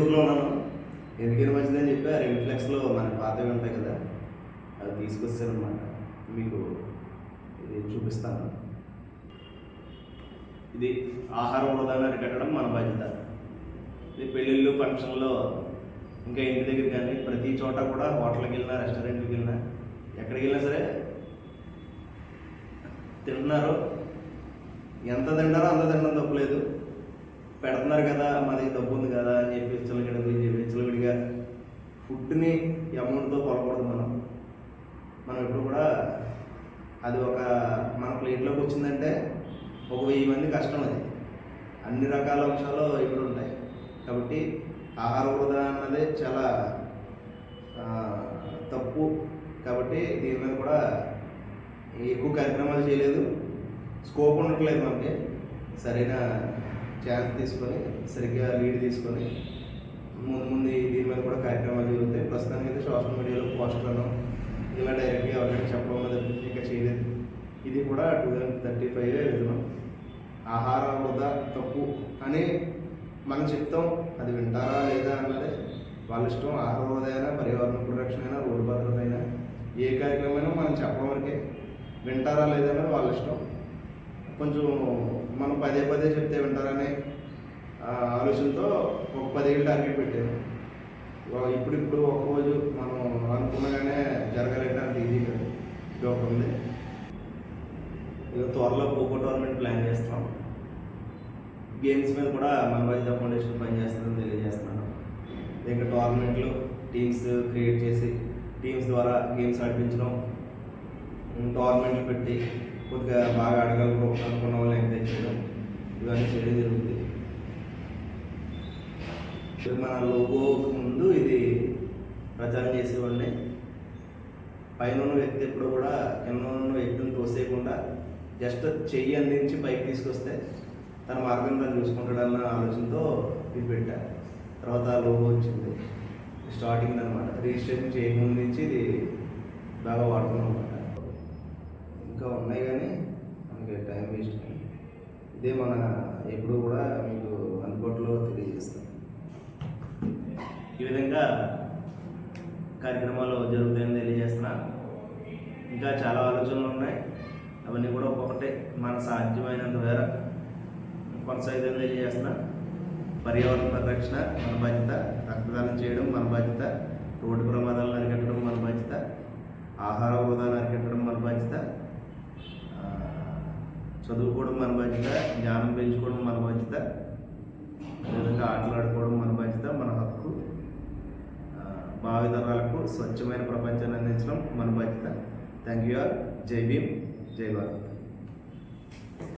ఊర్లో ఉన్నాను. ఎందుకని మంచిదని చెప్పి ఆ రిఫ్లెక్స్లో మన పాతవి ఉంటాయి కదా, అవి తీసుకొచ్చానమాట. మీకు ఇది చూపిస్తాను. ఇది ఆహార వృధాన్ని అరికట్టడం మన బాధ్యత. ఇది పెళ్ళిళ్ళు, ఫంక్షన్లో, ఇంకా ఇంటి దగ్గర కానీ ప్రతి చోట కూడా, హోటల్కి వెళ్ళినా, రెస్టారెంట్కి వెళ్ళినా, ఎక్కడికి వెళ్ళినా సరే తింటున్నారు. ఎంత తింటారో అంత తినడం తప్పులేదు. పెడుతున్నారు కదా, మాది తప్పు ఉంది కదా అని చెప్పి విచ్చలవిడిగా ఫుడ్ని అమౌంట్తో కొలకూడదు. మనం ఎప్పుడు కూడా అది మన ప్లేట్లోకి వచ్చిందంటే 1000 మంది కష్టం. అది అన్ని రకాల అంశాలు ఇప్పుడు ఉంటాయి. కాబట్టి ఆహార వృధా అన్నది చాలా తప్పు. కాబట్టి దీని మీద కూడా ఎక్కువ కార్యక్రమాలు చేయలేదు, స్కోప్ ఉండట్లేదు. మనకి సరైన ఛాన్స్ తీసుకొని, సరిగ్గా లీడ్ తీసుకొని ముందు దీని మీద కూడా కార్యక్రమాలు జరుగుతాయి. ప్రస్తుతానికి అయితే సోషల్ మీడియాలో పోస్టులను ఇలా డైరెక్ట్గా ఎవరికైనా చెప్పడం మీద ఇంకా చేయలేదు. ఇది కూడా 2035 విధానం. ఆహార వృధా తప్పు అని మనం చెప్తాం, అది వింటారా లేదా అన్నది వాళ్ళ ఇష్టం. ఆహార వృధా అయినా, పర్యావరణ పరిరక్షణ అయినా, రోడ్డు భద్రత అయినా, ఏ కార్యక్రమమైనా మనం చెప్పడం వరకే. వింటారా లేదా అన్నది వాళ్ళ ఇష్టం. కొంచెం మనం పదే చెప్తే వింటారనే ఆలోచనతో ఒక 10 ఏళ్ళు టార్గెట్ పెట్టాను. ఇప్పుడు ఒక్కరోజు మనం అనుకున్నగానే జరగాలంటే అంత ఈజీ కాదు. ఇది ఒక ఉంది. త్వరలో ఖోఖో టోర్నమెంట్ ప్లాన్ చేస్తున్నాం. గేమ్స్ మీద కూడా మన బాధ్యత ఫౌండేషన్ పనిచేస్తుందని తెలియజేస్తున్నాను. ఇంకా టోర్నమెంట్లు, టీమ్స్ క్రియేట్ చేసి టీమ్స్ ద్వారా గేమ్స్ ఆడిపించడం, టోర్నమెంట్లు పెట్టి కొద్దిగా బాగా ఆడగలరు అనుకున్న వాళ్ళు ఎంకరేజ్ చేయడం, ఇవన్నీ చేయడం జరుగుతుంది. మన లోగోకు ముందు ఇది ప్రచారం చేసేవాడిని. పైన ఉన్న వ్యక్తి ఎప్పుడు కూడా కింద ఉన్న వ్యక్తిని తోసేయకుండా జస్ట్ చెయ్యి అందించి పైకి తీసుకొస్తే తన మార్గం తను చూసుకుంటాడన్న ఆలోచనతో ఇది పెట్టా. తర్వాత లోగో వచ్చింది స్టార్టింగ్ అనమాట. రిజిస్ట్రేషన్ చేయకముందు నుంచి ఇది బాగా వాడుతున్నాం అనమాట. ఇంకా ఉన్నాయి కానీ మనకి టైం వేస్ట్. ఇదే మన ఎప్పుడు కూడా మీకు అందుబాటులో తెలియజేస్తాం. ఈ విధంగా కార్యక్రమాలు జరుగుతాయని తెలియజేస్తున్నా. ఇంకా చాలా ఆలోచనలు ఉన్నాయి. అవన్నీ కూడా ఒక్కొక్కటే మన సాధ్యమైనంత మేర కొనసాగుతుందని తెలియజేస్తున్నా. పర్యావరణ పరిరక్షణ మన బాధ్యత, రక్తదానం చేయడం మన బాధ్యత, రోడ్డు ప్రమాదాలను అరికట్టడం మన బాధ్యత, ఆహార వృధాన్ని అరికట్టడం మన బాధ్యత, చదువుకోవడం మన బాధ్యత, జ్ఞానం పెంచుకోవడం మన బాధ్యత, అదేవిధంగా ఆటలు ఆడుకోవడం మన బాధ్యత, మన హక్కు, భావితరాలకు స్వచ్ఛమైన ప్రపంచాన్ని అందించడం మన బాధ్యత. Thank you all. జై భీమ్, జై భారత్.